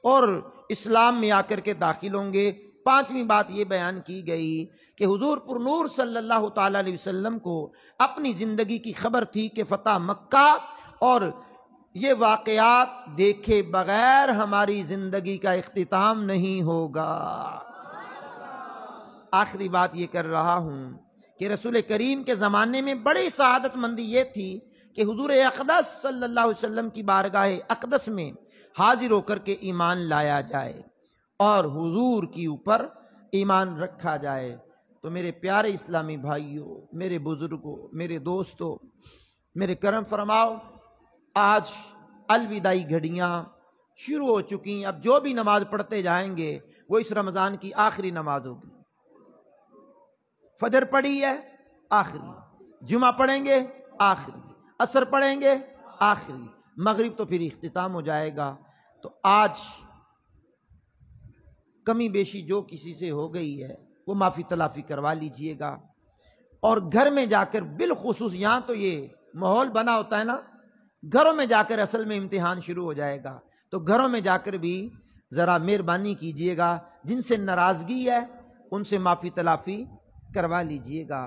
اور اسلام میں آ کر کے داخل ہوں گے۔ پانچویں بات یہ بیان کی گئی کہ حضور پر نور صلی اللہ تعالی علیہ وسلم کو اپنی زندگی کی خبر تھی کہ فتح مکہ، اور یہ واقعات دیکھے بغیر ہماری زندگی کا اختتام نہیں ہوگا۔ آخری بات یہ کر رہا ہوں کہ رسول کریم کے زمانے میں بڑی سعادت مندی یہ تھی کہ حضور اقدس صلی اللہ علیہ وسلم کی بارگاہ اقدس میں حاضر ہو کر کے ایمان لایا جائے اور حضور کی اوپر ایمان رکھا جائے۔ تو میرے پیارے اسلامی بھائیوں، میرے بزرگوں، میرے دوستوں، میرے کرم فرماؤ، آج الوداعی گھڑیاں شروع ہو چکی ہیں۔ اب جو بھی نماز پڑھتے جائیں گے وہ اس رمضان کی آخری نماز ہوگی۔ فجر پڑھی ہے آخری، جمعہ پڑھیں گے آخری، عصر پڑھیں گے آخری، مغرب تو پھر اختتام ہو جائے گا۔ تو آج کمی بیشی جو کسی سے ہو گئی ہے وہ معافی تلافی کروا لیجئے گا، اور گھر میں جا کر بالخصوص، یہاں تو یہ ماحول بنا ہوتا ہے نا، گھروں میں جا کر اصل میں امتحان شروع ہو جائے گا، تو گھروں میں جا کر بھی ذرا مہربانی کیجئے گا، جن سے ناراضگی ہے ان سے معافی تلافی کروا لیجئے گا۔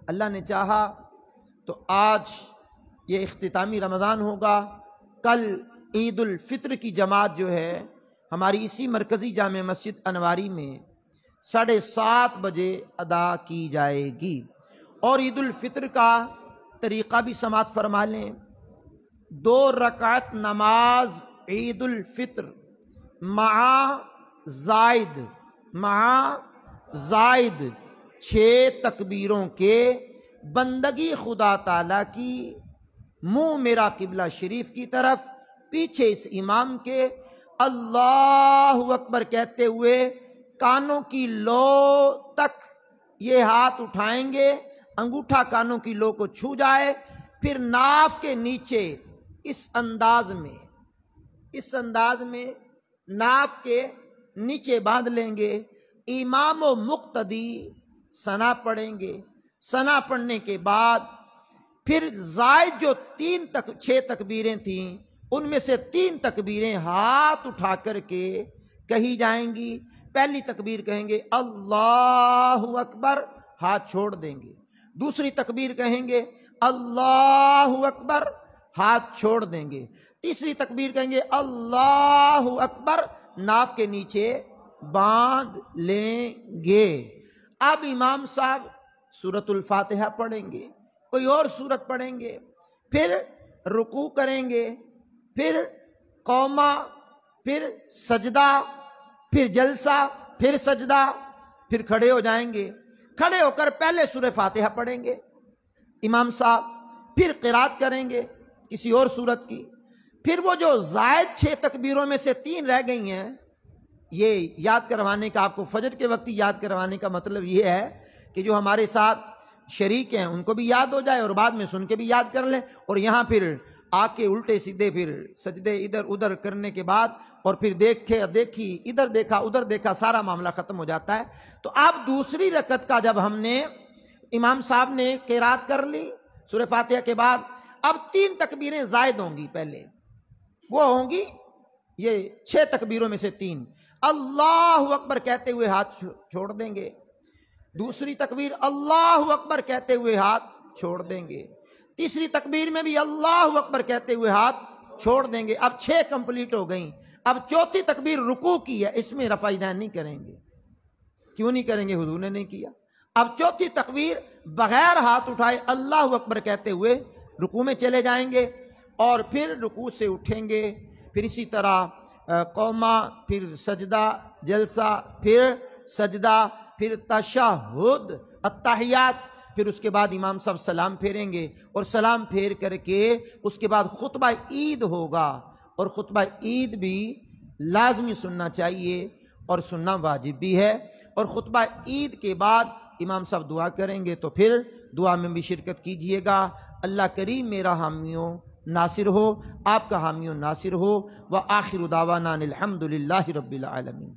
اللہ نے چاہا تو آج یہ اختتامی رمضان ہوگا، کل عید الفطر کی جماعت جو ہے ہماری اسی مرکزی جامع مسجد انواری میں 7:30 بجے ادا کی جائے گی، اور عید الفطر کا طریقہ بھی سماعت فرما لیں۔ 2 رکعت نماز عید الفطر مع زائد 6 تکبیروں کے بندگی خدا تعالی کی، منہ میرا قبلہ شریف کی طرف، پیچھے اس امام کے اللہ اکبر کہتے ہوئے کانوں کی لو تک یہ ہاتھ اٹھائیں گے، انگوٹھا کانوں کی لو کو چھو جائے، پھر ناف کے نیچے اس انداز میں ناف کے نیچے باندھ لیں گے. امام و مقتدی ثنا پڑھیں گے. ثنا پڑھنے کے بعد پھر زائد جو 6 تکبیریں تھیں ان میں سے 3 تکبیریں ہاتھ اٹھا کر کے کہی جائیں گی. پہلی تکبیر کہیں گے اللہ اکبر، ہاتھ چھوڑ دیں گے. دوسری تکبیر کہیں گے اللہ اکبر، ہاتھ چھوڑ دیں گے. تیسری تکبیر کہیں گے اللہ اکبر، ناف کے نیچے باندھ لیں گے. اب امام صاحب سورۃ الفاتحہ پڑھیں گے، کوئی اور سورت پڑھیں گے، پھر رکوع کریں گے، پھر قوما، پھر سجدہ، پھر جلسہ، پھر سجدہ، پھر کھڑے ہو جائیں گے. کھڑے ہو کر پہلے سورہ فاتحہ پڑھیں گے امام صاحب، پھر قرات کریں گے کسی اور سورت کی. پھر وہ جو زائد 6 تکبیروں میں سے 3 رہ گئی ہیں، یہ یاد کروانے کا، آپ کو فجر کے وقت یاد کروانے کا مطلب یہ ہے کہ جو ہمارے ساتھ شریک ہیں ان کو بھی یاد ہو جائے اور بعد میں سن کے بھی یاد کر لیں. اور یہاں پھر آ کے الٹے سیدھے پھر سجدے ادھر ادھر کرنے کے بعد اور پھر دیکھی ادھر دیکھا ادھر دیکھا، سارا معاملہ ختم ہو جاتا ہے. تو اب دوسری رکعت کا جب ہم نے امام صاحب نے قرات کر لی سورہ فاتحہ کے بعد، اب 3 تکبیریں زائد ہوں گی. پہلے وہ ہوں گی یہ 6 تکبیروں میں سے 3. اللہ اکبر کہتے ہوئے ہاتھ چھوڑ دیں گے. دوسری تکبیر اللہ اکبر کہتے ہوئے ہاتھ چھوڑ دیں گے. تیسری تکبیر میں بھی اللہ اکبر کہتے ہوئے ہاتھ چھوڑ دیں گے. اب 6 کمپلیٹ ہو گئیں. اب چوتھی تکبیر رکوع کی ہے، اس میں رفع یدین نہیں کریں گے. کیوں نہیں کریں گے؟ حضور نے نہیں کیا. اب چوتھی تکبیر بغیر ہاتھ اٹھائے اللہ اکبر کہتے ہوئے رکوع میں چلے جائیں گے اور پھر رکوع سے اٹھیں گے. پھر اسی طرح قوما، پھر سجدہ، جلسہ، پھر سجدہ، پھر تشہد، التحیات. پھر اس کے بعد امام صاحب سلام پھیریں گے اور سلام پھیر کر کے اس کے بعد خطبہ عید ہوگا. اور خطبہ عید بھی لازمی سننا چاہیے اور سننا واجب بھی ہے. اور خطبہ عید کے بعد امام صاحب دعا کریں گے تو پھر دعا میں بھی شرکت کیجئے گا. اللہ کریم میرا حامیوں ناصر ہو، آپ کا حامیوں ناصر ہو. وآخر دعوانا الحمد للہ رب العالمین.